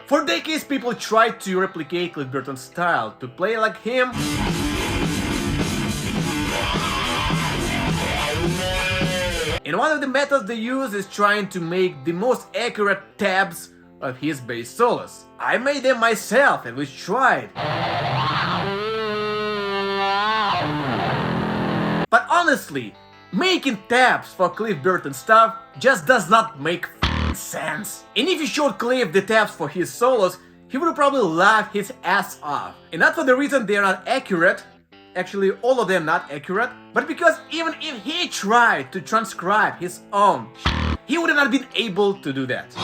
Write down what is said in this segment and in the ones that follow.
For decades, people tried to replicate Cliff Burton's style, to play like him. And one of the methods they use is trying to make the most accurate tabs of his bass solos. I made them myself and we tried. But honestly, making tabs for Cliff Burton stuff just does not make sense. And if you showed Cliff the tabs for his solos, he would probably laugh his ass off. And not for the reason they are not accurate, actually all of them not accurate, but because even if he tried to transcribe his own he would have not been able to do that.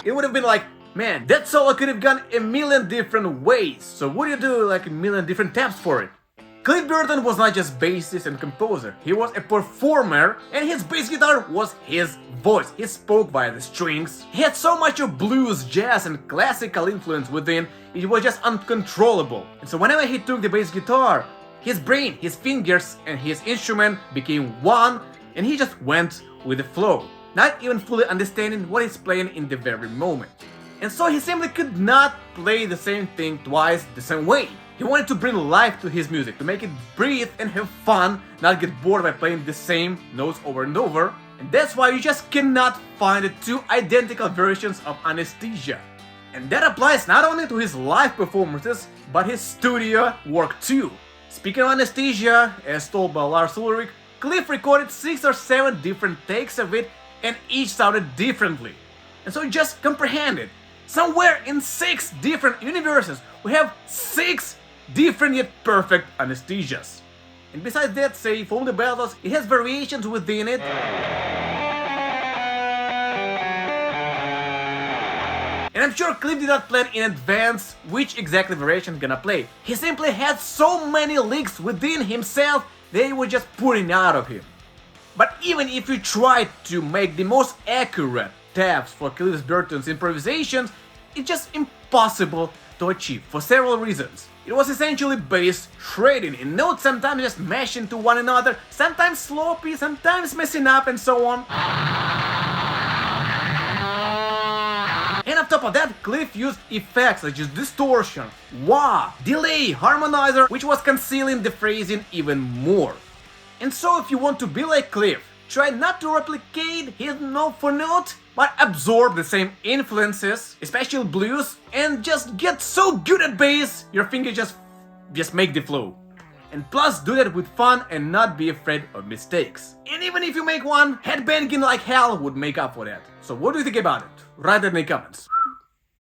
It would have been like, man, that solo could have gone a million different ways, so would you do like a million different tabs for it? Cliff Burton was not just bassist and composer, he was a performer, and his bass guitar was his voice. He spoke via the strings. He had so much of blues, jazz and classical influence within, it was just uncontrollable. And so whenever he took the bass guitar, his brain, his fingers and his instrument became one, and he just went with the flow, not even fully understanding what he's playing in the very moment. And so he simply could not play the same thing twice the same way. He wanted to bring life to his music, to make it breathe and have fun, not get bored by playing the same notes over and over. And that's why you just cannot find the two identical versions of Anesthesia. And that applies not only to his live performances, but his studio work too. Speaking of Anesthesia, as told by Lars Ulrich, Cliff recorded 6 or 7 different takes of it, and each sounded differently. And so just comprehend it. Somewhere in 6 different universes, we have 6 different yet perfect anesthesias. And besides that, say, From the Battles, it has variations within it. And I'm sure Cliff did not plan in advance which exactly variation he's gonna play. He simply had so many licks within himself they were just pouring out of him. But even if you tried to make the most accurate tabs for Cliff Burton's improvisations, it's just impossible to achieve for several reasons. It was essentially bass shredding in notes, sometimes just mashed into one another, sometimes sloppy, sometimes messing up and so on. And on top of that, Cliff used effects such as distortion, wah, delay, harmonizer, which was concealing the phrasing even more. And so if you want to be like Cliff, try not to replicate his note for note, but absorb the same influences, especially blues, and just get so good at bass, your fingers just make the flow. And plus do that with fun and not be afraid of mistakes. And even if you make one, headbanging like hell would make up for that. So what do you think about it? Write it in the comments.